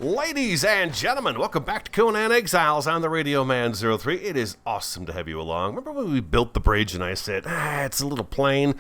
Ladies and gentlemen, welcome back to Conan Exiles. I'm the Radio Man 03. It is awesome to have you along. Remember when we built the bridge and I said, it's a little plain?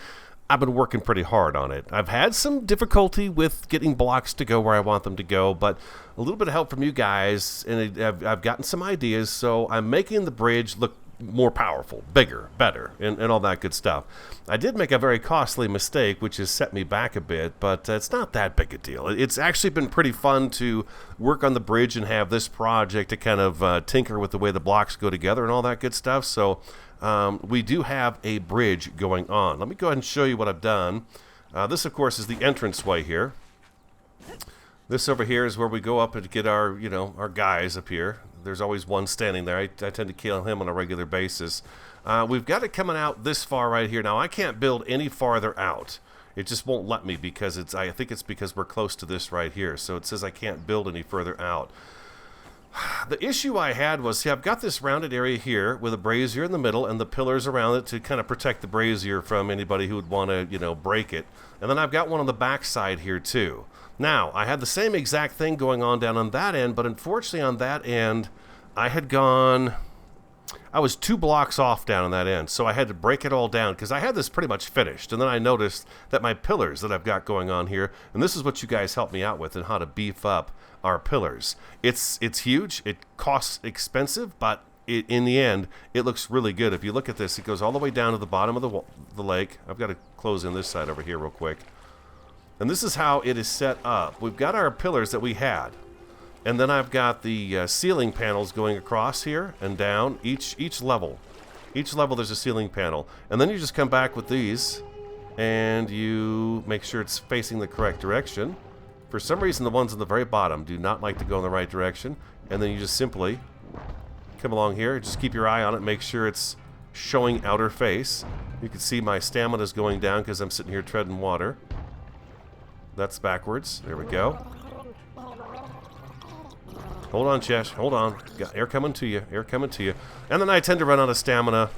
I've been working pretty hard on it. I've had some difficulty with getting blocks to go where I want them to go, but a little bit of help from you guys, and I've gotten some ideas, so I'm making the bridge look more powerful, bigger, better, and all that good stuff. I did make a very costly mistake, which has set me back a bit, but it's not that big a deal. It's actually been pretty fun to work on the bridge and have this project to kind of tinker with the way the blocks go together and all that good stuff. So we do have a bridge going on. Let me go ahead and show you what I've done. This, of course, is the entranceway here. This over here is where we go up and get our, our guys up here. There's always one standing there. I tend to kill him on a regular basis. We've got it coming out this far right here. Now, I can't build any farther out. It just won't let me because I think it's because we're close to this right here. So it says I can't build any further out. The issue I had was, see, I've got this rounded area here with a brazier in the middle and the pillars around it to kind of protect the brazier from anybody who would want to, break it. And then I've got one on the back side here too. Now, I had the same exact thing going on down on that end, but unfortunately on that end, I was 2 blocks off down on that end, so I had to break it all down because I had this pretty much finished. And then I noticed that my pillars that I've got going on here, and this is what you guys helped me out with and how to beef up our pillars. It's huge, it costs expensive, but in the end, it looks really good. If you look at this, it goes all the way down to the bottom of the lake. I've got to close in this side over here real quick. And this is how it is set up. We've got our pillars that we had. And then I've got the ceiling panels going across here and down each level. Each level there's a ceiling panel. And then you just come back with these and you make sure it's facing the correct direction. For some reason, the ones on the very bottom do not like to go in the right direction. And then you just simply come along here. Just keep your eye on it. Make sure it's showing outer face. You can see my stamina is going down because I'm sitting here treading water. That's backwards. There we go. Hold on, Chesh. Hold on. Got air coming to you. Air coming to you. And then I tend to run out of stamina.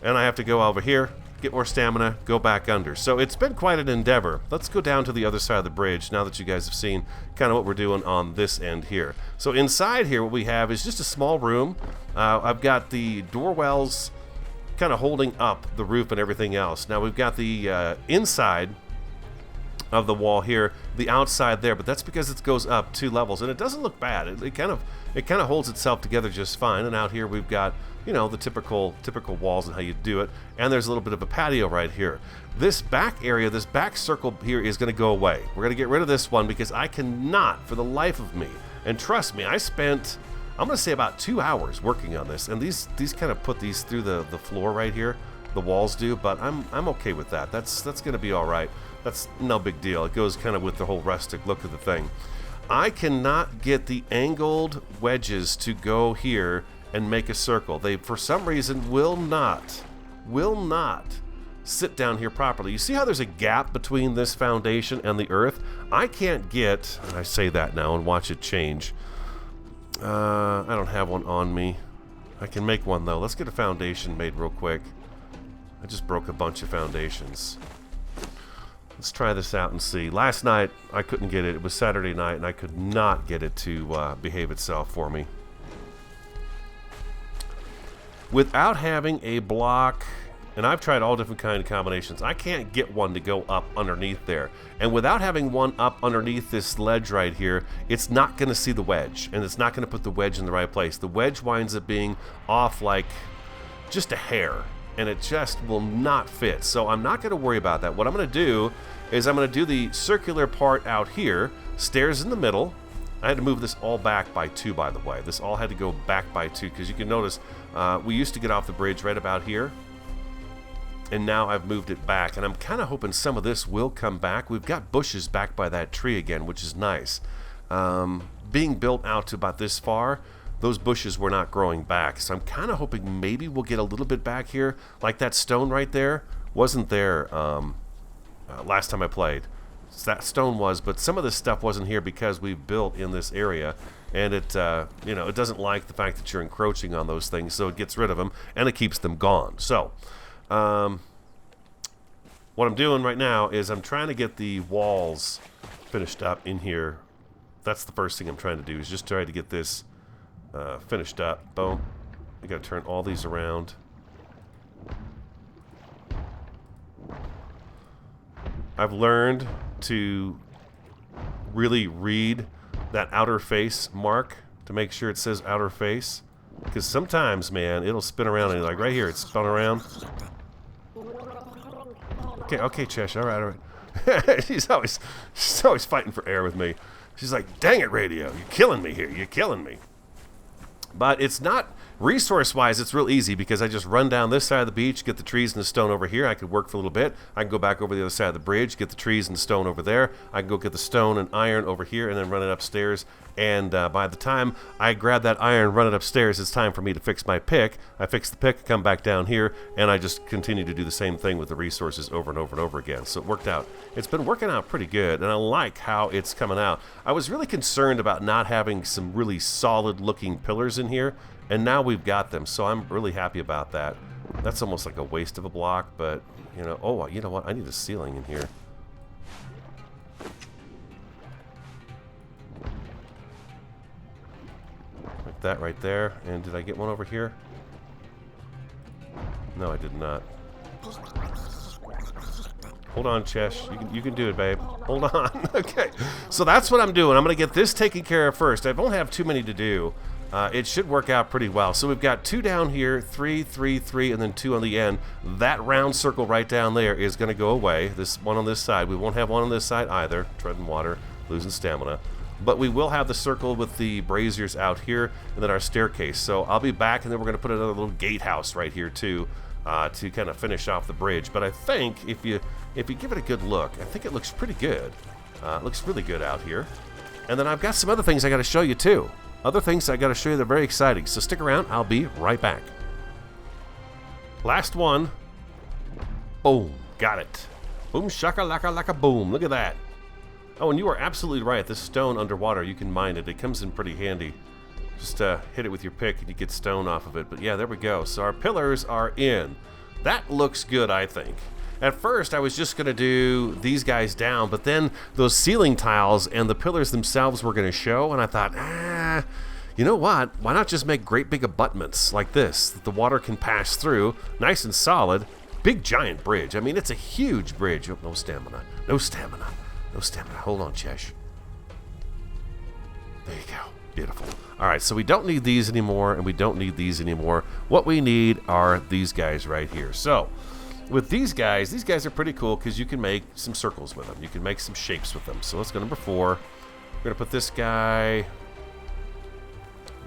And I have to go over here, get more stamina, go back under. So it's been quite an endeavor. Let's go down to the other side of the bridge now that you guys have seen kind of what we're doing on this end here. So inside here, what we have is just a small room. I've got the door wells kind of holding up the roof and everything else. Now we've got the inside of the wall here, the outside there, but that's because it goes up 2 levels and it doesn't look bad. It kind of holds itself together just fine. And out here we've got, the typical walls and how you do it. And there's a little bit of a patio right here. This back area, this back circle here is going to go away. We're going to get rid of this one because I cannot for the life of me. And trust me, I spent, I'm going to say about 2 hours working on this. And these kind of put these through the floor right here. The walls do, but I'm okay with that. That's going to be all right. That's no big deal. It goes kind of with the whole rustic look of the thing. I cannot get the angled wedges to go here and make a circle. They, for some reason, will not sit down here properly. You see how there's a gap between this foundation and the earth? I can't get, and I say that now and watch it change. I don't have one on me. I can make one though. Let's get a foundation made real quick. I just broke a bunch of foundations. Let's try this out and see. Last night, I couldn't get it. It was Saturday night, and I could not get it to behave itself for me. Without having a block, and I've tried all different kind of combinations, I can't get one to go up underneath there. And without having one up underneath this ledge right here, it's not going to see the wedge, and it's not going to put the wedge in the right place. The wedge winds up being off like just a hair. And it just will not fit. So I'm not going to worry about that. What I'm going to do is I'm going to do the circular part out here, stairs in the middle. I had to move this all back by 2, by the way. This all had to go back by 2 because you can notice we used to get off the bridge right about here. And now I've moved it back. And I'm kind of hoping some of this will come back. We've got bushes back by that tree again, which is nice. Being built out to about this far, those bushes were not growing back. So I'm kind of hoping maybe we'll get a little bit back here. Like that stone right there wasn't there last time I played. That stone was, but some of this stuff wasn't here because we built in this area. And it, it doesn't like the fact that you're encroaching on those things. So it gets rid of them and it keeps them gone. So what I'm doing right now is I'm trying to get the walls finished up in here That's the first thing I'm trying to do, is just try to get this finished up. Boom. We got to turn all these around. I've learned to really read that outer face mark to make sure it says outer face, because sometimes, man, it'll spin around, and like right here, it's spun around. Okay, Chesh, all right. she's always fighting for air with me. She's like, dang it, radio, you're killing me here, you're killing me. But it's not, resource-wise, it's real easy, because I just run down this side of the beach, get the trees and the stone over here. I could work for a little bit. I can go back over the other side of the bridge, get the trees and the stone over there. I can go get the stone and iron over here, and then run it upstairs. And by the time I grab that iron, run it upstairs, it's time for me to fix my pick. I fix the pick, come back down here, and I just continue to do the same thing with the resources over and over and over again. So it worked out. It's been working out pretty good, and I like how it's coming out. I was really concerned about not having some really solid-looking pillars in here, and now we've got them, so I'm really happy about that. That's almost like a waste of a block, but, you know, oh, you know what? I need a ceiling in here. Like that right there. And did I get one over here? No, I did not. Hold on, Chesh. You can do it, babe. Hold on. Okay. So that's what I'm doing. I'm going to get this taken care of first. I don't have too many to do. It should work out pretty well. So we've got 2 down here, 3, 3, 3, and then 2 on the end. That round circle right down there is going to go away. This one on this side. We won't have one on this side either. Treading water, losing stamina. But we will have the circle with the braziers out here, and then our staircase. So I'll be back, and then we're going to put another little gatehouse right here too, to kind of finish off the bridge. But I think if you give it a good look, I think it looks pretty good. It looks really good out here. And then I've got some other things I got to show you too. Other things I got to show you that are very exciting. So stick around. I'll be right back. Last one. Boom. Got it. Boom shaka laka laka boom. Look at that. Oh, and you are absolutely right. This stone underwater, you can mine it. It comes in pretty handy. Just hit it with your pick and you get stone off of it. But yeah, there we go. So our pillars are in. That looks good, I think. At first, I was just going to do these guys down, but then those ceiling tiles and the pillars themselves were going to show, and I thought, you know what? Why not just make great big abutments like this that the water can pass through, nice and solid, big giant bridge. I mean, it's a huge bridge. Oh, no stamina. No stamina. No stamina. Hold on, Chesh. There you go. Beautiful. All right, so we don't need these anymore, and we don't need these anymore. What we need are these guys right here. So with these guys are pretty cool because you can make some circles with them. You can make some shapes with them. So let's go number 4. We're going to put this guy,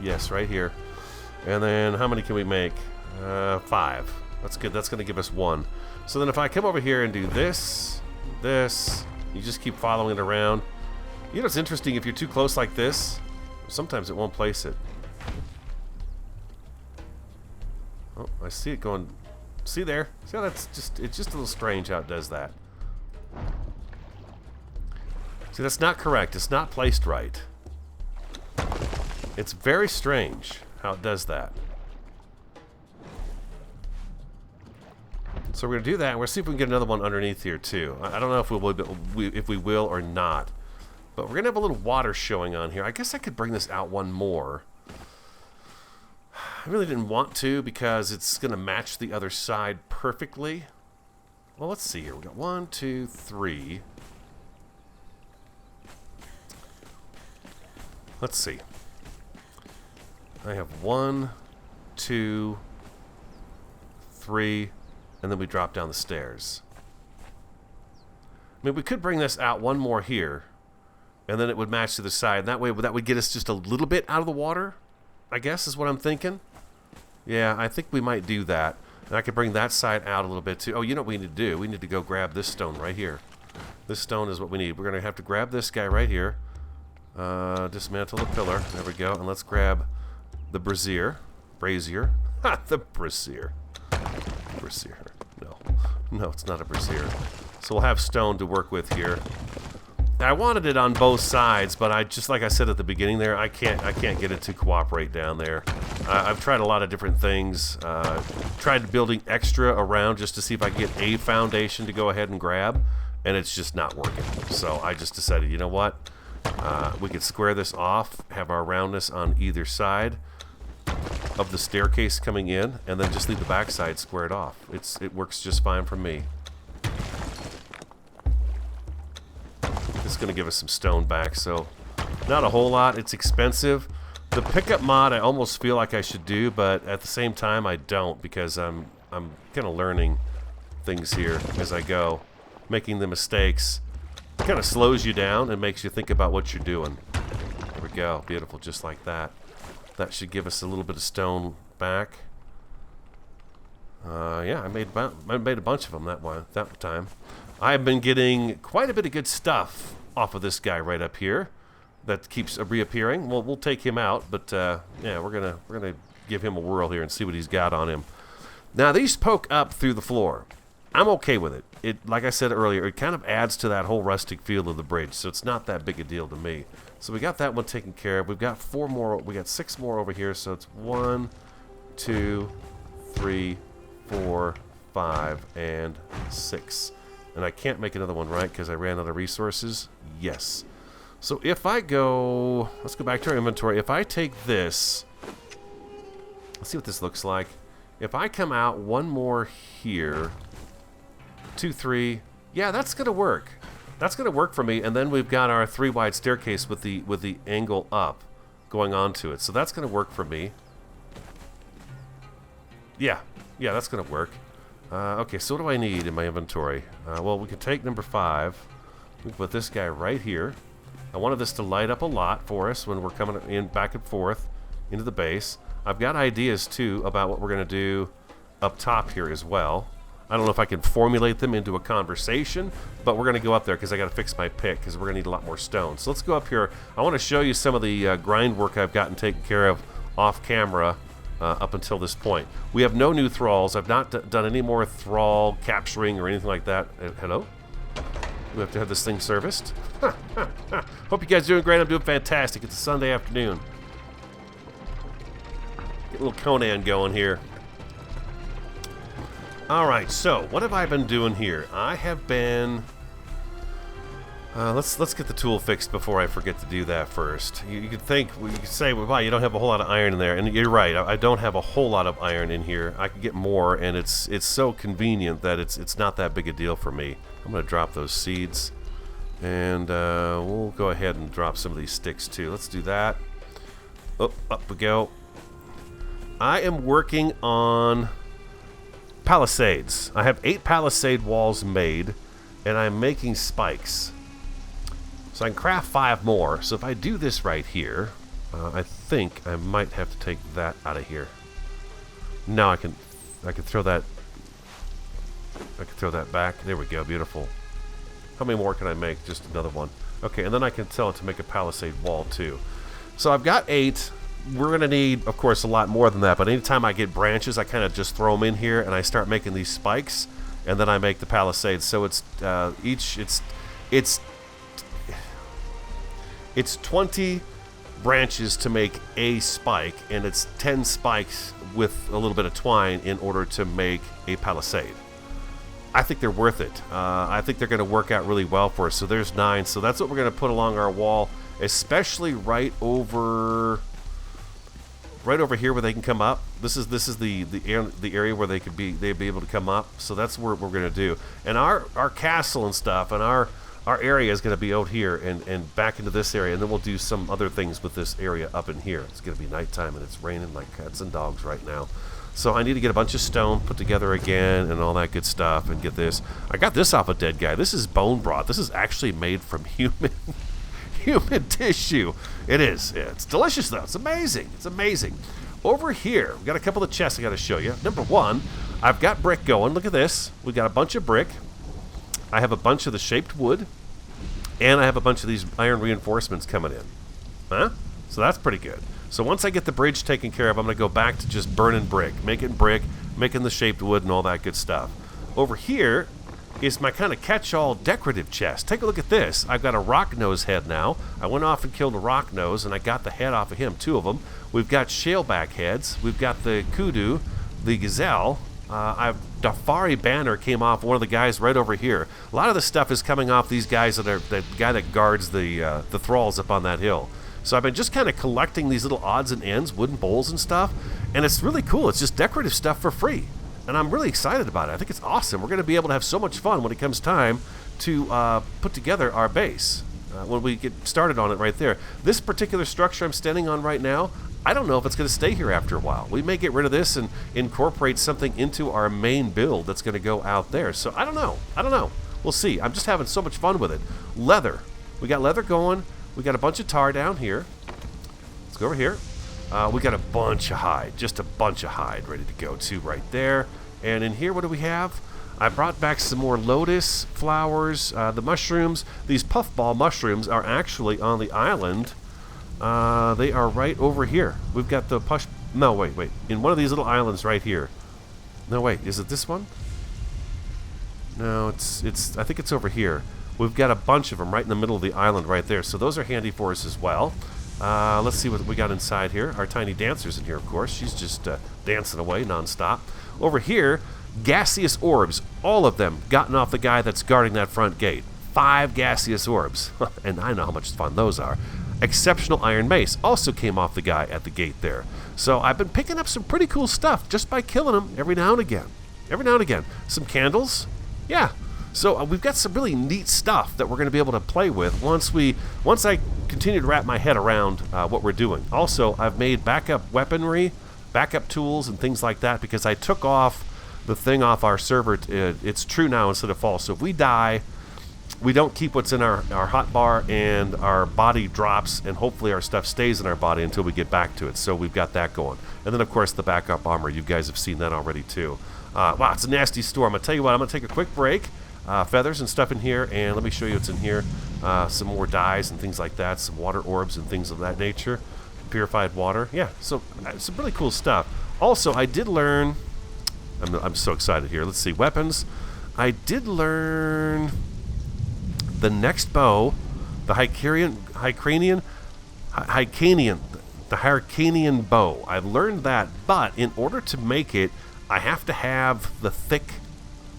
yes, right here. And then how many can we make? 5. That's good. That's going to give us 1. So then if I come over here and do this, you just keep following it around. You know what's interesting? If you're too close like this, sometimes it won't place it. Oh, I see it going. See there? See how it's just a little strange how it does that. See, that's not correct. It's not placed right. It's very strange how it does that. So we're going to do that, and we'll see if we can get another one underneath here too. I don't know if we will or not. But we're going to have a little water showing on here. I guess I could bring this out one more. I really didn't want to because it's going to match the other side perfectly. Well, let's see here. We got 1, 2, 3. Let's see. I have 1, 2, 3, and then we drop down the stairs. I mean, we could bring this out one more here, and then it would match to the side. And that way, that would get us just a little bit out of the water, I guess is what I'm thinking. Yeah, I think we might do that. And I could bring that side out a little bit too. Oh, you know what we need to do? We need to go grab this stone right here. This stone is what we need. We're going to have to grab this guy right here. Dismantle the pillar. There we go. And let's grab the brazier. Ha, the brazier. Brazier. No, it's not a brazier. So we'll have stone to work with here. I wanted it on both sides, but just like I said at the beginning there, I can't get it to cooperate down there. I've tried a lot of different things. Tried building extra around just to see if I can get a foundation to go ahead and grab, and it's just not working. So I just decided, you know what? We could square this off, have our roundness on either side of the staircase coming in, and then just leave the backside squared off. It works just fine for me. This is going to give us some stone back, so not a whole lot. It's expensive. The pickup mod I almost feel like I should do, but at the same time I don't, because I'm kind of learning things here as I go. Making the mistakes kind of slows you down and makes you think about what you're doing. There we go. Beautiful, just like that. That should give us a little bit of stone back. Yeah, I made a bunch of them that time. I've been getting quite a bit of good stuff off of this guy right up here that keeps reappearing. Well, we'll take him out, but yeah, we're gonna give him a whirl here and see what he's got on him. Now these poke up through the floor. I'm okay with it. Like I said earlier, it kind of adds to that whole rustic feel of the bridge, so it's not that big a deal to me. So we got that one taken care of. We've got 4 more. We got 6 more over here, so it's 1, 2, 3, 4, 5, and 6. And I can't make another one, right, because I ran out of resources? Yes. So if I go... Let's go back to our inventory. If I take this... Let's see what this looks like. If I come out 1 more here... 2, 3... Yeah, that's going to work. That's going to work for me. And then we've got our 3-wide staircase with the angle up going onto it. So that's going to work for me. Yeah, that's going to work. Okay, so what do I need in my inventory? Well, we can take number 5. We can put this guy right here. I wanted this to light up a lot for us when we're coming in back and forth into the base. I've got ideas, too, about what we're going to do up top here as well. I don't know if I can formulate them into a conversation, but we're going to go up there because I got to fix my pick because we're going to need a lot more stone. So let's go up here. I want to show you some of the grind work I've gotten taken care of off camera up until this point. We have no new thralls. I've not done any more thrall capturing or anything like that. Hello? We have to have this thing serviced. Hope you guys are doing great. I'm doing fantastic. It's a Sunday afternoon. Get a little Conan going here. Alright, so what have I been doing here? I have been... let's get the tool fixed before I forget to do that first. You could think, you could say, well, wow, you don't have a whole lot of iron in there. And you're right, I don't have a whole lot of iron in here. I could get more, and it's so convenient that it's not that big a deal for me. I'm going to drop those seeds. And we'll go ahead and drop some of these sticks too. Let's do that. Oh, up we go. I am working on palisades. I have 8 palisade walls made, and I'm making spikes. So I can craft 5 more. So if I do this right here, I think I might have to take that out of here. No, I can throw that. I can throw that back. There we go. Beautiful. How many more can I make? Just another one. Okay, and then I can tell it to make a palisade wall too. So I've got 8. We're going to need, of course, a lot more than that, but anytime I get branches, I kind of just throw them in here, and I start making these spikes, and then I make the palisades. So it's it's 20 branches to make a spike, and it's 10 spikes with a little bit of twine in order to make a palisade. I think they're worth it. I think they're going to work out really well for us. So there's 9. So that's what we're going to put along our wall, especially right over here where they can come up. This is the area where they'd be able to come up. So that's where we're going to do. And our castle and stuff and our area is going to be out here and back into this area, and then we'll do some other things with this area up in here. It's going to be nighttime and it's raining like cats and dogs right now. So I need to get a bunch of stone put together again and all that good stuff and get this. I got this off a dead guy. This is bone broth. This is actually made from human tissue. It is. Yeah, it's delicious though. It's amazing. It's amazing. Over here, we've got a couple of chests I got to show you. Number 1, I've got brick going. Look at this. We got a bunch of brick. I have a bunch of the shaped wood, and I have a bunch of these iron reinforcements coming in. Huh? So that's pretty good. So once I get the bridge taken care of, I'm going to go back to just burning brick, making the shaped wood and all that good stuff. Over here is my kind of catch-all decorative chest. Take a look at this. I've got a rock nose head now. I went off and killed a rock nose, and I got the head off of him, 2 of them. We've got shaleback heads. We've got the kudu, the gazelle, Dafari banner came off one of the guys right over here. A lot of the stuff is coming off these guys the guy that guards the thralls up on that hill. So I've been just kind of collecting these little odds and ends, wooden bowls and stuff, and it's really cool. It's just decorative stuff for free, and I'm really excited about it. I think it's awesome. We're going to be able to have so much fun when it comes time to put together our base when we get started on it right there. This particular structure I'm standing on right now, I don't know if it's going to stay here after a while. We may get rid of this and incorporate something into our main build that's going to go out there. So I don't know. We'll see. I'm just having so much fun with it. Leather. We got leather going. We got a bunch of tar down here. Let's go over here. We got a bunch of hide. Just a bunch of hide ready to go too right there. And in here, what do we have? I brought back some more lotus flowers. The mushrooms. These puffball mushrooms are actually on the island. They are right over here. We've got the no, wait. In one of these little islands right here. No, wait. Is it this one? No, I think it's over here. We've got a bunch of them right in the middle of the island right there. So those are handy for us as well. Let's see what we got inside here. Our tiny dancer's in here, of course. She's just dancing away nonstop. Over here, gaseous orbs. All of them gotten off the guy that's guarding that front gate. 5 gaseous orbs. And I know how much fun those are. Exceptional iron mace also came off the guy at the gate there. So I've been picking up some pretty cool stuff just by killing them every now and again. Some candles. Yeah. So we've got some really neat stuff that we're going to be able to play with once I continue to wrap my head around what we're doing. Also, I've made backup weaponry, backup tools, and things like that because I took off the thing off our server. It's true now instead of false. So if we die, we don't keep what's in our hotbar, and our body drops, and hopefully our stuff stays in our body until we get back to it. So we've got that going. And then, of course, the backup armor. You guys have seen that already, too. Wow, it's a nasty storm. I'll tell you what, I'm going to take a quick break. Feathers and stuff in here, and let me show you what's in here. Some more dyes and things like that, some water orbs and things of that nature. Purified water. Yeah, so some really cool stuff. Also, I did learn... I'm so excited here. Let's see. Weapons. I did learn... the next bow, the Hyrcanian bow. I've learned that, but in order to make it, I have to have the thick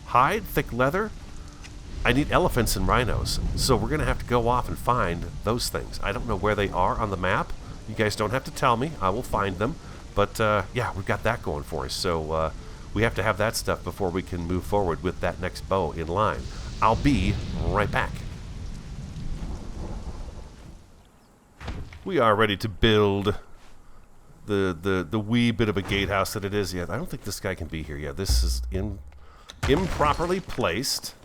hide, thick leather. I need elephants and rhinos, so we're going to have to go off and find those things. I don't know where they are on the map. You guys don't have to tell me. I will find them. But, yeah, we've got that going for us. So we have to have that stuff before we can move forward with that next bow in line. I'll be right back. We are ready to build the wee bit of a gatehouse that it is. Yeah, I don't think this guy can be here. Yeah, this is improperly placed.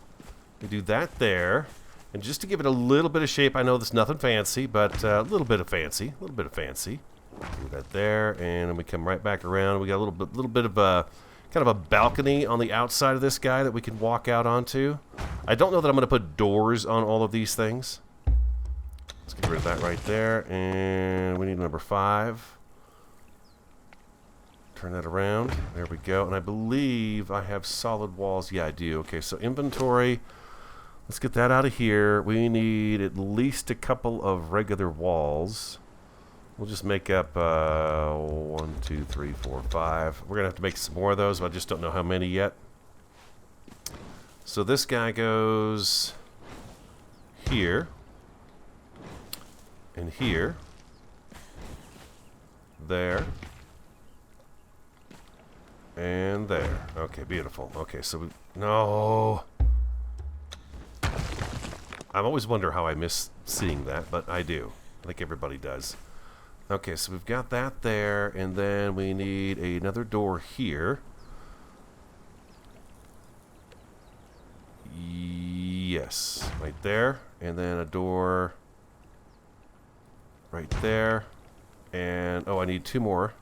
We do that there. And just to give it a little bit of shape, I know there's nothing fancy, but a little bit of fancy. Do that there, and then we come right back around. We got a little bit of a kind of a balcony on the outside of this guy that we can walk out onto. I don't know that I'm going to put doors on all of these things. Let's get rid of that right there, and we need number 5. Turn that around. There we go. And I believe I have solid walls. Yeah, I do. Okay, so inventory. Let's get that out of here. We need at least a couple of regular walls. We'll just make up 1, 2, 3, 4, 5. We're going to have to make some more of those, but I just don't know how many yet. So this guy goes here. And here. There. And there. Okay, beautiful. Okay, so we... No! I've always wondered how I miss seeing that, but I do. I think everybody does. Okay, so we've got that there, and then we need another door here. Yes, right there. And then a door right there. And, oh, I need 2 more.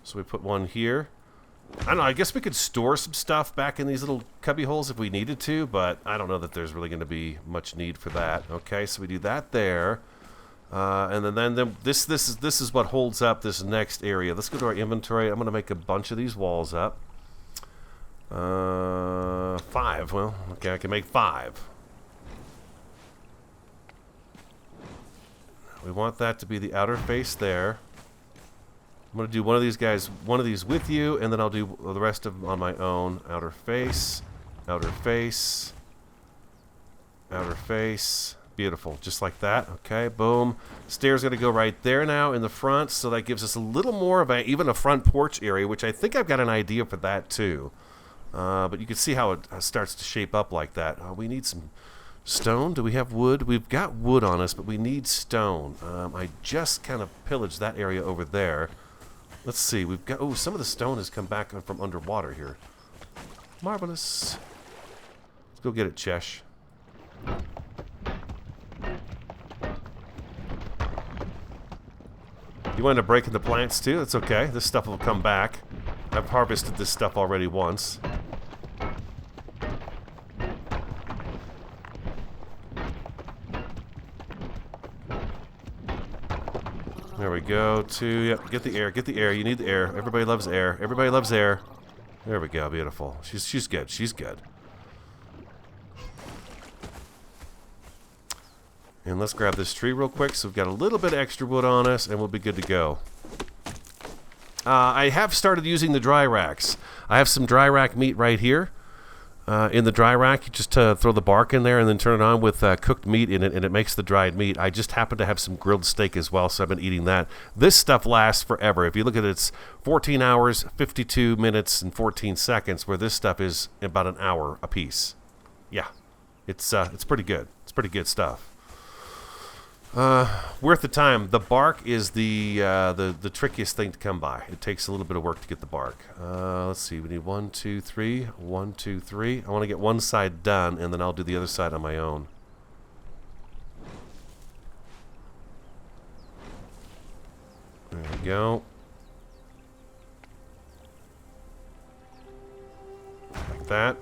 So we put one here. I don't know, I guess we could store some stuff back in these little cubby holes if we needed to, but I don't know that there's really going to be much need for that. Okay, so we do that there. And then this is what holds up this next area. Let's go to our inventory. I'm going to make a bunch of these walls up. 5. Well, okay, I can make 5. We want that to be the outer face there. I'm going to do one of these guys, one of these with you, and then I'll do the rest of them on my own. Outer face, outer face, outer face. Beautiful, just like that. Okay, boom. Stairs going to go right there now in the front, so that gives us a little more of even a front porch area, which I think I've got an idea for that too. But you can see how it starts to shape up like that. We need some stone. Do we have wood? We've got wood on us, but we need stone. I just kind of pillaged that area over there. Let's see. We've got... Oh, some of the stone has come back from underwater here. Marvelous. Let's go get it, Chesh. You wind up breaking the plants too? That's okay. This stuff will come back. I've harvested this stuff already once. There we go. Yep, get the air. Get the air. You need the air. Everybody loves air. Everybody loves air. There we go. Beautiful. She's good. She's good. And let's grab this tree real quick. So we've got a little bit of extra wood on us, and we'll be good to go. I have started using the dry racks. I have some dry rack meat right here. In the dry rack, you just throw the bark in there and then turn it on with cooked meat in it, and it makes the dried meat. I just happen to have some grilled steak as well, so I've been eating that. This stuff lasts forever. If you look at it, it's 14 hours, 52 minutes, and 14 seconds, where this stuff is about an hour a piece. Yeah, it's pretty good. It's pretty good stuff. Worth the time. The bark is the trickiest thing to come by. It takes a little bit of work to get the bark. Let's see. We need 1, 2, 3. 1, 2, 3. I want to get one side done, and then I'll do the other side on my own. There we go. Like that.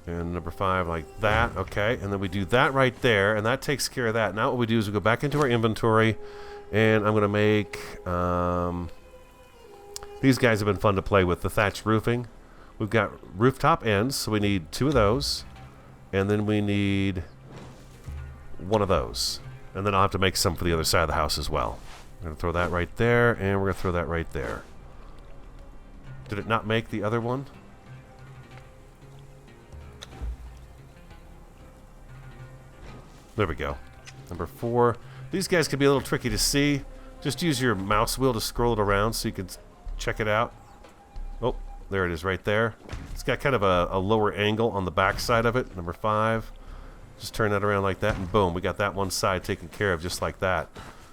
And number 5 like that. Okay, and then we do that right there, and that takes care of that. Now what we do is we go back into our inventory, and I'm going to make... these guys have been fun to play with, the thatch roofing. We've got rooftop ends, so we need 2 of those. And then we need 1 of those. And then I'll have to make some for the other side of the house as well. I'm going to throw that right there, and we're going to throw that right there. Did it not make the other one? There we go. Number 4. These guys can be a little tricky to see. Just use your mouse wheel to scroll it around so you can check it out. Oh, there it is right there. It's got kind of a lower angle on the back side of it. Number 5. Just turn that around like that, and boom, we got that one side taken care of just like that.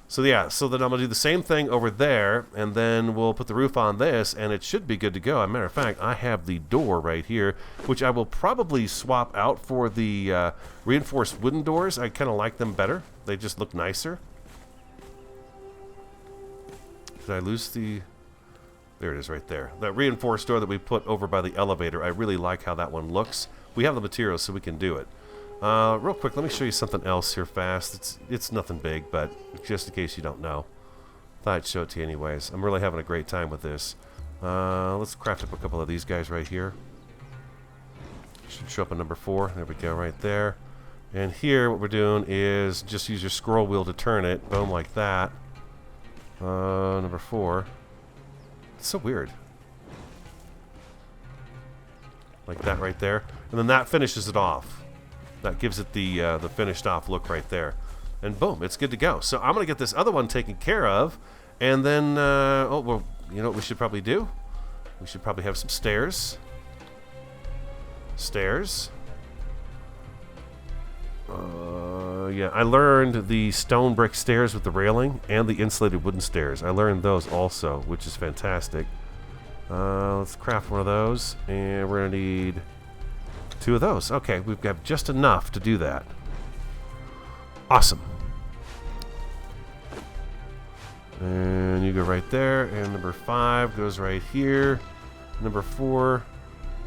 So yeah, so then I'm going to do the same thing over there, and then we'll put the roof on this, and it should be good to go. As a matter of fact, I have the door right here, which I will probably swap out for the reinforced wooden doors. I kind of like them better. They just look nicer. Did I lose the... There it is right there. That reinforced door that we put over by the elevator, I really like how that one looks. We have the materials so we can do it. Real quick, let me show you something else here fast. It's nothing big, but just in case you don't know. Thought I'd show it to you anyways. I'm really having a great time with this. Let's craft up a couple of these guys right here. Should show up in number 4. There we go, right there. And here, what we're doing is just use your scroll wheel to turn it. Boom, like that. Number 4. It's so weird. Like that right there. And then that finishes it off. That gives it the finished off look right there. And boom, it's good to go. So I'm going to get this other one taken care of. And then, oh, well, you know what we should probably do? We should probably have some stairs. Stairs. Yeah, I learned the stone brick stairs with the railing and the insulated wooden stairs. I learned those also, which is fantastic. Let's craft one of those. And we're going to need... 2 of those. Okay, we've got just enough to do that. Awesome. And you go right there. And number 5 goes right here. Number 4,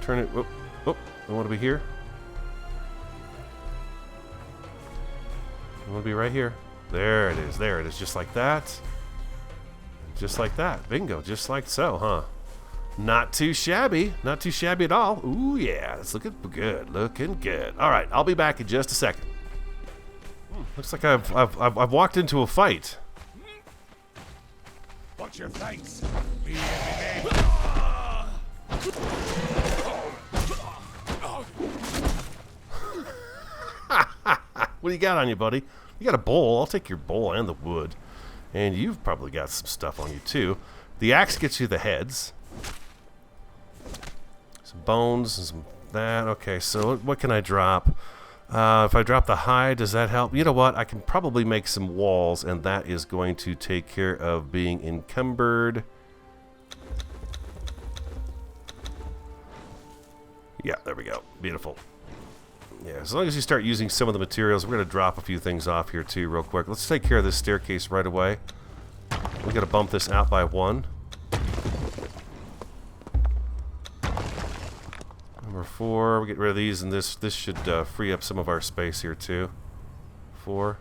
turn it. Whoop, whoop. I want to be here. I want to be right here. There it is. There it is. Just like that. Just like that. Bingo. Just like so, huh? Not too shabby. Not too shabby at all. Ooh, yeah. It's looking good. Looking good. All right. I'll be back in just a second. Looks like I've walked into a fight. Watch your face. Be every What do you got on you, buddy? You got a bowl. I'll take your bowl and the wood. And you've probably got some stuff on you, too. The axe gets you the heads. Some bones and some that. Okay, so what can I drop? If I drop the hide, does that help? You know what? I can probably make some walls, and that is going to take care of being encumbered. Yeah, there we go. Beautiful. Yeah, as long as you start using some of the materials, we're going to drop a few things off here too real quick. Let's take care of this staircase right away. We got to bump this out by 1. Number 4, we get rid of these, and this should free up some of our space here too. 4.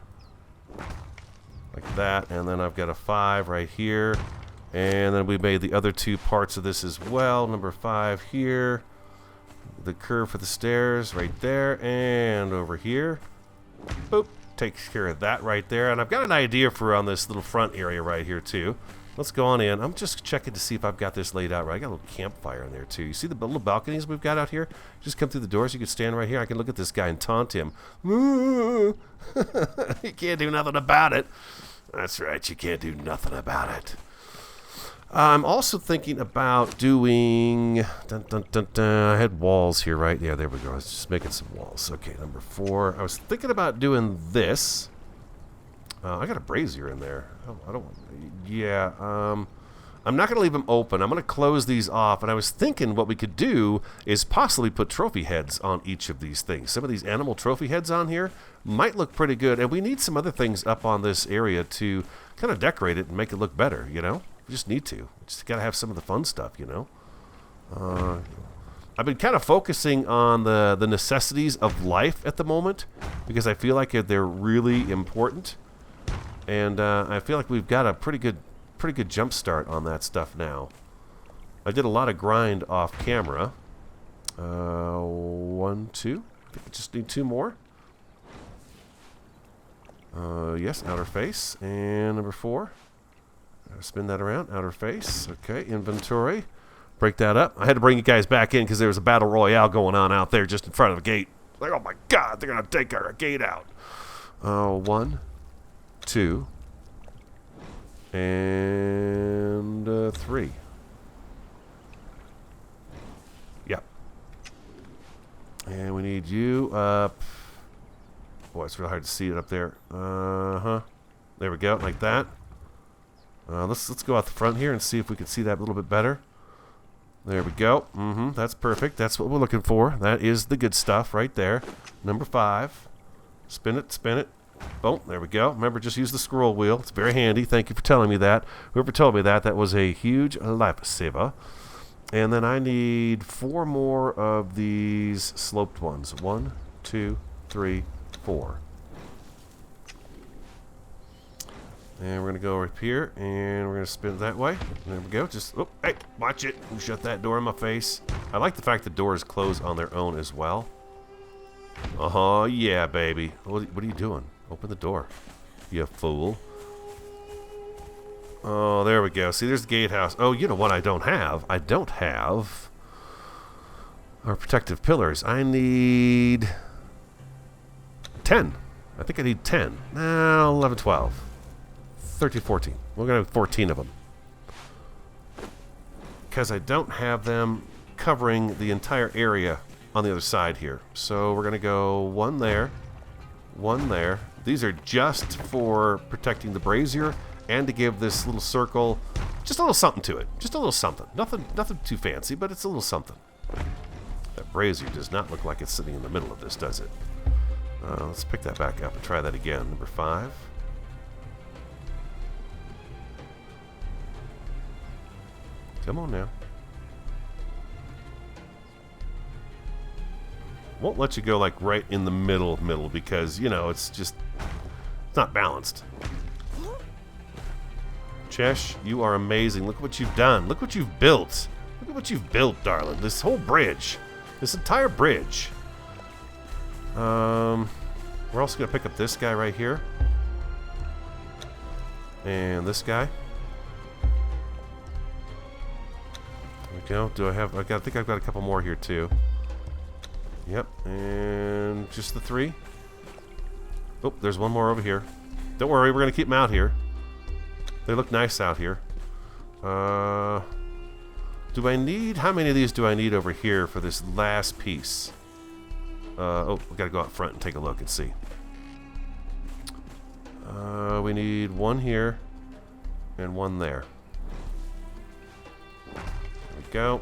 Like that, and then I've got a 5 right here. And then we made the other 2 parts of this as well. Number 5 here. The curve for the stairs right there, and over here. Boop. Takes care of that right there. And I've got an idea for on this little front area right here too. Let's go on in. I'm just checking to see if I've got this laid out right. I got a little campfire in there too. You see the little balconies we've got out here? Just come through the doors. You can stand right here. I can look at this guy and taunt him. You can't do nothing about it. That's right. You can't do nothing about it. I'm also thinking about doing... I had walls here, right? Yeah, there we go. I was just making some walls. Okay, number 4. I was thinking about doing this. I got a brazier in there. I don't... Yeah, I'm not going to leave them open. I'm going to close these off. And I was thinking what we could do is possibly put trophy heads on each of these things. Some of these animal trophy heads on here might look pretty good. And we need some other things up on this area to kind of decorate it and make it look better, you know? We just need to. We just got to have some of the fun stuff, you know? I've been kind of focusing on the necessities of life at the moment because I feel like they're really important. And I feel like we've got a pretty good jump start on that stuff now. I did a lot of grind off camera. 1, 2. I think I just need 2 more. Yes, outer face. And number 4. Spin that around. Outer face. Okay, inventory. Break that up. I had to bring you guys back in because there was a battle royale going on out there just in front of the gate. Like, oh my god, they're going to take our gate out. 1, 2, and 3. Yep. And we need you up. Boy, it's really hard to see it up there. There we go, like that. Let's go out the front here and see if we can see that a little bit better. There we go. That's perfect. That's what we're looking for. That is the good stuff right there. Number 5. Spin it, spin it. Boom, there we go. Remember, just use the scroll wheel. It's very handy. Thank you for telling me that. Whoever told me that, that was a huge lifesaver. And then I need 4 more of these sloped ones. 1, 2, 3, 4. And we're going to go up here, and we're going to spin it that way. There we go. Just, oh, hey, watch it. You shut that door in my face. I like the fact the doors close on their own as well. Yeah, baby. What are you doing? Open the door, you fool. Oh, there we go. See, there's the gatehouse. Oh, you know what I don't have? I don't have our protective pillars. I need 10. I think I need 10. 11, 12. 13, 14. We're going to have 14 of them. Because I don't have them covering the entire area on the other side here. So we're going to go 1 there, 1 there. These are just for protecting the brazier and to give this little circle just a little something to it. Just a little something. Nothing too fancy, but it's a little something. That brazier does not look like it's sitting in the middle of this, does it? Let's pick that back up and try that again. Number 5. Come on now. Won't let you go like right in the middle because, you know, it's not balanced. Chesh, you are amazing. Look what you've done. Look what you've built. Look at what you've built, darling. This whole bridge. This entire bridge. We're also going to pick up this guy right here. And this guy. we go. Do I have... I think I've got a couple more here, too. Yep, and just the 3. Oh, there's one more over here. Don't worry, we're going to keep them out here. They look nice out here. Do I need... How many of these do I need over here for this last piece? Oh, we got to go out front and take a look and see. We need 1 here and 1 there. There we go.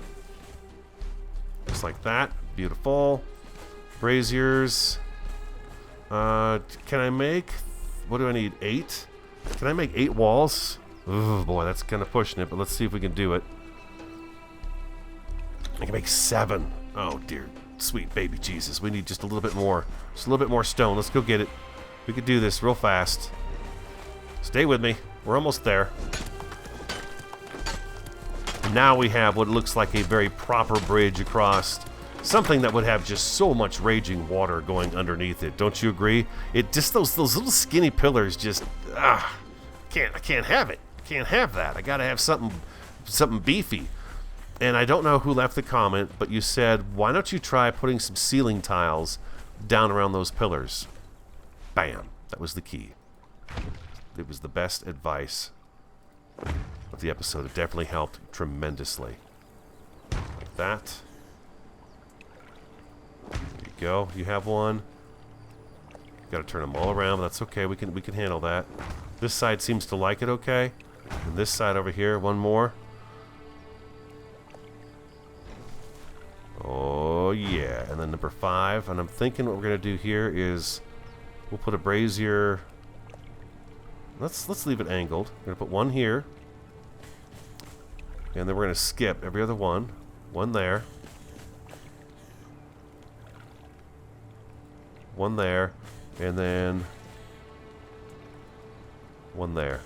Just like that. Beautiful. Braziers. Can I make... What do I need? 8? Can I make 8 walls? Oh boy, that's kind of pushing it, but let's see if we can do it. I can make 7. Oh dear, sweet baby Jesus. We need just a little bit more. Just a little bit more stone. Let's go get it. We could do this real fast. Stay with me. We're almost there. And now we have what looks like a very proper bridge across something that would have just so much raging water going underneath it. Don't you agree? It just those little skinny pillars just I can't have it. Can't have that. I gotta have something beefy. And I don't know who left the comment, but you said, why don't you try putting some ceiling tiles down around those pillars? Bam. That was the key. It was the best advice of the episode. It definitely helped tremendously. Like that. There you go. You have one. Got to turn them all around, but that's okay. We can handle that. This side seems to like it okay. And this side over here, one more. Oh yeah. And then number 5. And I'm thinking what we're gonna do here is we'll put a brazier. Let's leave it angled. We're gonna put 1 here. And then we're gonna skip every other one. 1 there. 1 there. And then 1 there.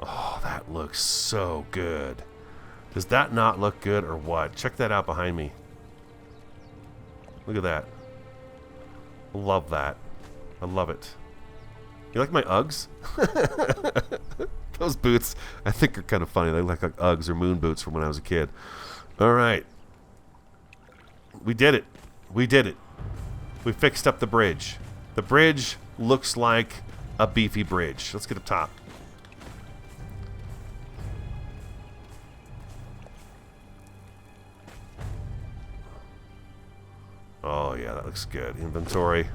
Oh, that looks so good. Does that not look good or what? Check that out behind me. Look at that. Love that. I love it. You like my Uggs? Those boots, I think, are kind of funny. They look like Uggs or moon boots from when I was a kid. All right. We did it. We did it. We fixed up the bridge. The bridge looks like a beefy bridge. Let's get up top. Oh yeah, that looks good. Inventory.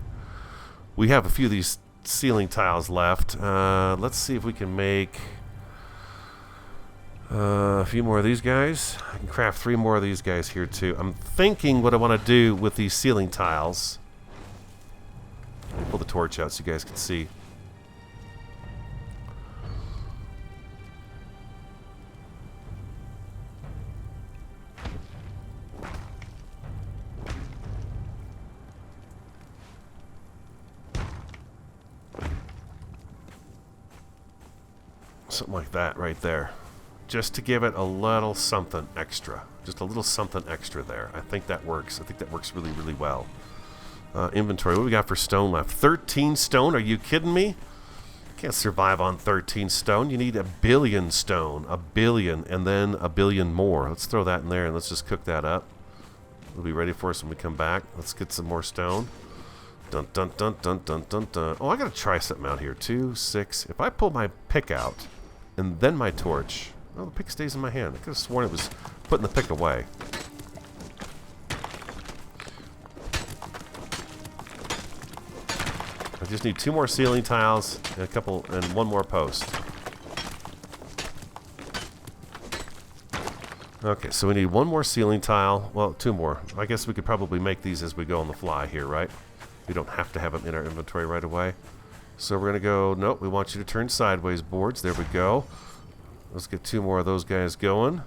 We have a few of these ceiling tiles left. Let's see if we can make a few more of these guys. I can craft 3 more of these guys here too. I'm thinking what I want to do with these ceiling tiles. Let me pull the torch out so you guys can see. Something like that right there. Just to give it a little something extra. Just a little something extra there. I think that works. I think that works really, really well. Inventory. What do we got for stone left? 13 stone? Are you kidding me? Can't survive on 13 stone. You need 1 billion stone. 1 billion and then 1 billion more. Let's throw that in there and let's just cook that up. It'll be ready for us when we come back. Let's get some more stone. Dun dun dun dun dun dun dun. Oh, I gotta try something out here. 2, 6. If I pull my pick out and then my torch. Oh, the pick stays in my hand. I could have sworn it was putting the pick away. I just need 2 more ceiling tiles and 1 more post. Okay, so we need 1 more ceiling tile. Well, 2 more. I guess we could probably make these as we go on the fly here, right? We don't have to have them in our inventory right away. So we're going to go, nope, we want you to turn sideways boards. There we go. Let's get 2 more of those guys going.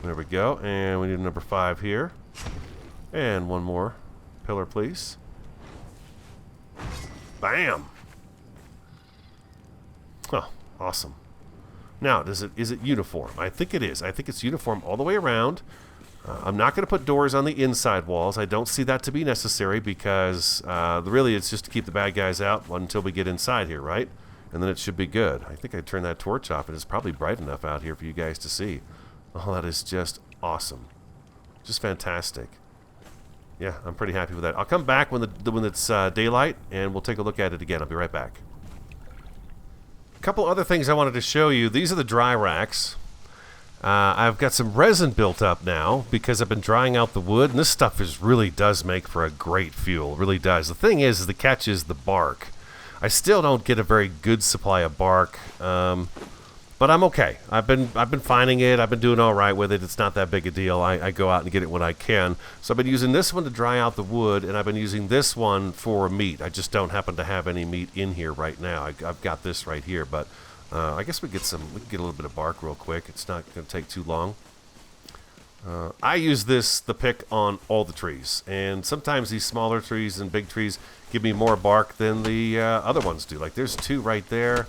There we go. And we need number 5 here. And 1 more pillar, please. Bam! Oh, awesome. Now, is it uniform? I think it is. I think it's uniform all the way around. I'm not going to put doors on the inside walls. I don't see that to be necessary because really it's just to keep the bad guys out until we get inside here, right? And then it should be good. I think I turned that torch off and it's probably bright enough out here for you guys to see. Oh, that is just awesome. Just fantastic. Yeah, I'm pretty happy with that. I'll come back when it's daylight and we'll take a look at it again. I'll be right back. A couple other things I wanted to show you. These are the dry racks. I've got some resin built up now because I've been drying out the wood, and this stuff really does make for a great fuel. It really does. The thing is the catch is the bark. I still don't get a very good supply of bark, but I'm okay. I've been finding it. I've been doing all right with it. It's not that big a deal. I go out and get it when I can. So I've been using this one to dry out the wood, and I've been using this one for meat. I just don't happen to have any meat in here right now. I've got this right here, but I guess we can get a little bit of bark real quick. It's not going to take too long. I use the pick on all the trees, and sometimes these smaller trees and big trees give me more bark than the other ones do. Like there's 2 right there.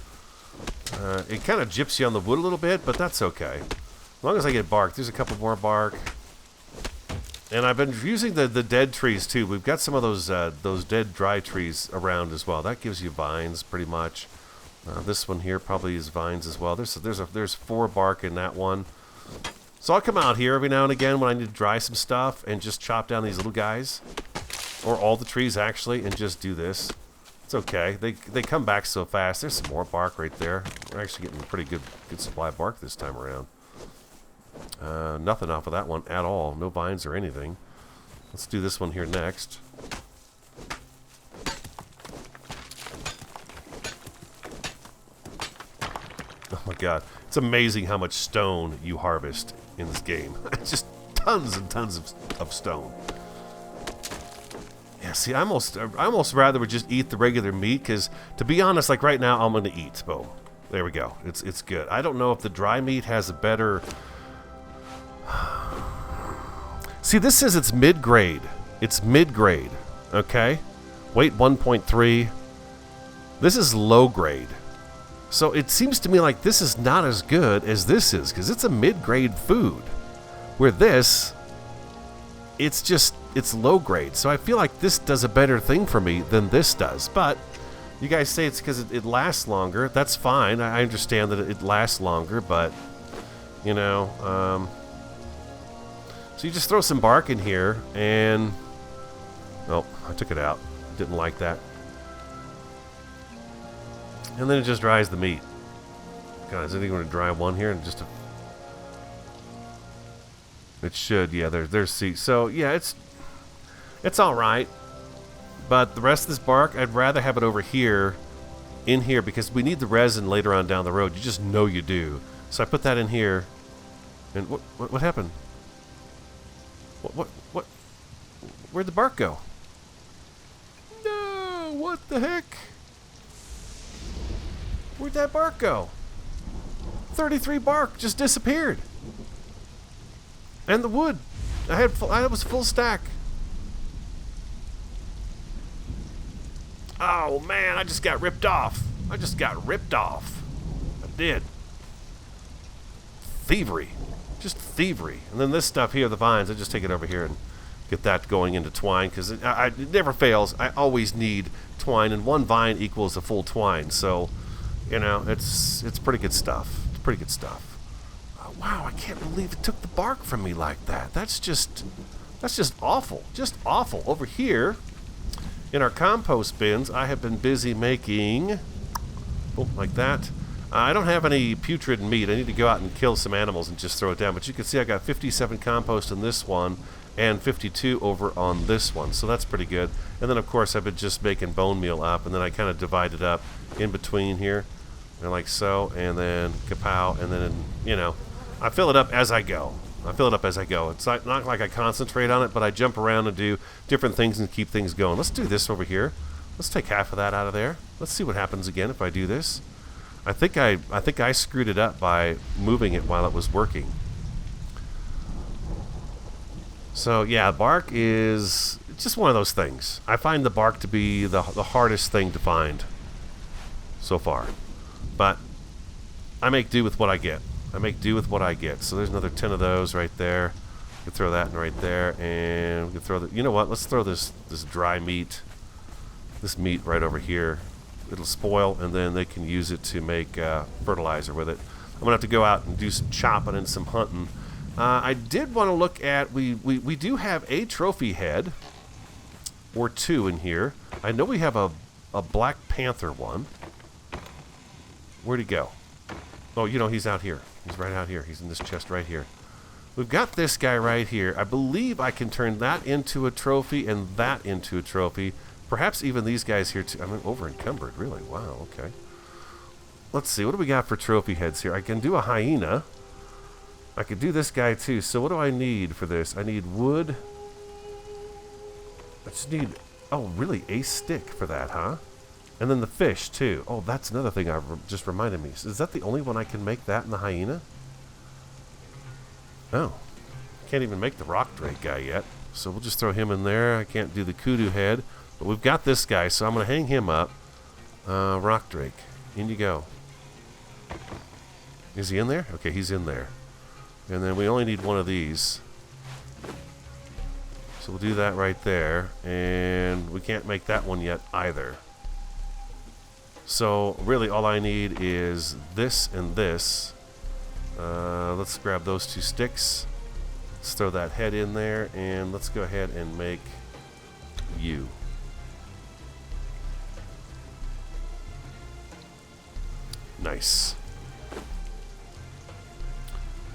It kind of gyps you on the wood a little bit, but that's okay. As long as I get bark. There's a couple more bark. And I've been using the dead trees too. We've got some of those dead dry trees around as well. That gives you vines pretty much. This one here probably is vines as well. There's 4 bark in that one. So I'll come out here every now and again when I need to dry some stuff and just chop down these little guys, or all the trees actually, and just do this. It's okay. They come back so fast. There's some more bark right there. We're actually getting a pretty good supply of bark this time around. Nothing off of that one at all. No vines or anything. Let's do this one here next. Oh my god. It's amazing how much stone you harvest in this game. Just tons and tons of stone. Yeah, see, I almost rather would just eat the regular meat, because to be honest, like right now, I'm going to eat. Boom. There we go. It's good. I don't know if the dry meat has a better... See, this says it's mid-grade. It's mid-grade, okay? Weight 1.3. This is low-grade. So it seems to me like this is not as good as this is, because it's a mid-grade food. Where this, it's low-grade. So I feel like this does a better thing for me than this does. But you guys say it's because it lasts longer. That's fine. I understand that it lasts longer, but, you know, so you just throw some bark in here, and... Oh, I took it out. Didn't like that. And then it just dries the meat. God, is it even going to dry one here? And just it should, yeah. There's seeds. So yeah, it's all right. But the rest of this bark, I'd rather have it over here, in here, because we need the resin later on down the road. You just know you do. So I put that in here. And what happened? What? Where'd the bark go? No, what the heck? Where'd that bark go? 33 bark just disappeared. And the wood. I was full stack. Oh man, I just got ripped off. I did. Thievery. Just thievery. And then this stuff here, the vines, I just take it over here and get that going into twine, because it never fails. I always need twine, and 1 vine equals a full twine. So, you know, it's pretty good stuff. It's pretty good stuff. Wow, I can't believe it took the bark from me like that. That's just awful. Just awful. Over here, in our compost bins, I have been busy making, boom, like that. I don't have any putrid meat. I need to go out and kill some animals and just throw it down. But you can see I got 57 compost in this one and 52 over on this one. So that's pretty good. And then, of course, I've been just making bone meal up. And then I kind of divide it up in between here. And like so. And then kapow. And then, you know, I fill it up as I go. It's not like I concentrate on it, but I jump around and do different things and keep things going. Let's do this over here. Let's take half of that out of there. Let's see what happens again if I do this. I think I screwed it up by moving it while it was working. So yeah, bark is just one of those things. I find the bark to be the hardest thing to find so far. But I make do with what I get. So there's another 10 of those right there. We can throw that in right there, and we can throw the. You know what? Let's throw this dry meat, this meat right over here. It'll spoil, and then they can use it to make fertilizer with it. I'm gonna have to go out and do some chopping and some hunting. I did want to look at. We do have a trophy head or two in here. I know we have a Black Panther one. Where'd he go? Oh, you know, he's out here. He's right out here. He's in this chest right here. We've got this guy right here. I believe I can turn that into a trophy and that into a trophy. Perhaps even these guys here too. I'm over encumbered, really. Wow, okay. Let's see. What do we got for trophy heads here? I can do a hyena. I could do this guy too. So what do I need for this? I need wood. I just need... Oh, really? A stick for that, huh? And then the fish, too. Oh, that's another thing just reminded me. Is that the only one I can make, that and the hyena? Oh. Can't even make the rock drake guy yet. So we'll just throw him in there. I can't do the kudu head. But we've got this guy, so I'm going to hang him up. Rock drake. In you go. Is he in there? Okay, he's in there. And then we only need one of these. So we'll do that right there. And we can't make that one yet either. So really all I need is this and this. Let's grab those two sticks. Let's throw that head in there. And let's go ahead and make you. Nice.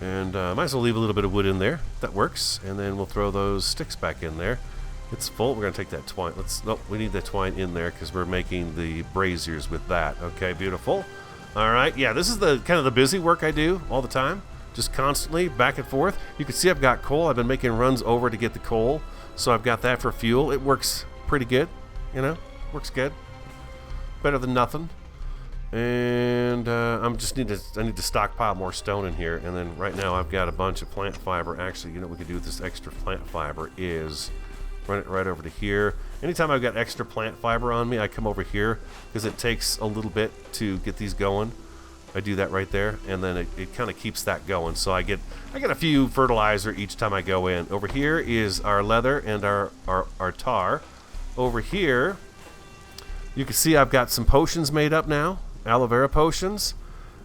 And might as well leave a little bit of wood in there. That works. And then we'll throw those sticks back in there. It's full. We're going to take that twine. Nope, we need that twine in there because we're making the braziers with that. Okay, beautiful. All right. Yeah, this is the kind of the busy work I do all the time. Just constantly back and forth. You can see I've got coal. I've been making runs over to get the coal. So I've got that for fuel. It works pretty good. You know, works good. Better than nothing. And I need to stockpile more stone in here. And then right now I've got a bunch of plant fiber. Actually, you know what we could do with this extra plant fiber is run it right over to here. Anytime I've got extra plant fiber on me, I come over here because it takes a little bit to get these going. I do that right there, and then it kind of keeps that going. So I get a few fertilizer each time I go in. Over here is our leather and our tar. Over here, you can see I've got some potions made up now. Aloe vera potions.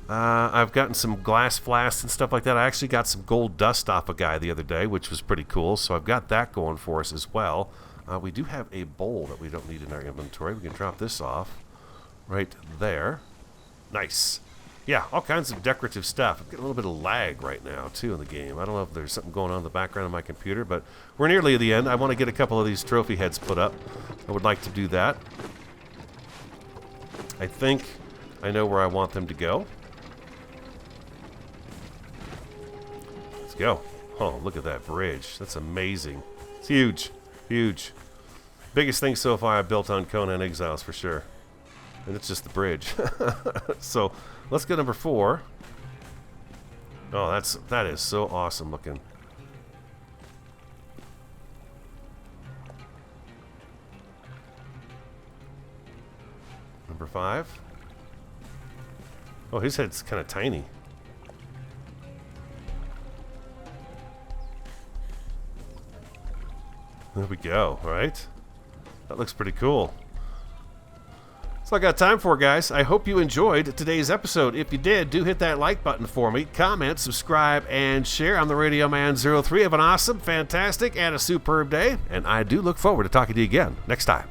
I've gotten some glass flasks and stuff like that. I actually got some gold dust off a guy the other day, which was pretty cool. So I've got that going for us as well. We do have a bowl that we don't need in our inventory. We can drop this off right there. Nice. Yeah, all kinds of decorative stuff. I've got a little bit of lag right now, too, in the game. I don't know if there's something going on in the background of my computer, but we're nearly at the end. I want to get a couple of these trophy heads put up. I would like to do that. I think I know where I want them to go. Let's go. Oh, look at that bridge. That's amazing. It's huge. Huge. Biggest thing so far I built on Conan Exiles for sure. And it's just the bridge. So let's go number 4. Oh, that is so awesome looking. Number 5. Oh, his head's kind of tiny. There we go, right? That looks pretty cool. That's all I got time for, guys. I hope you enjoyed today's episode. If you did, do hit that like button for me. Comment, subscribe, and share. I'm the Radio Man 03. Have an awesome, fantastic, and a superb day. And I do look forward to talking to you again next time.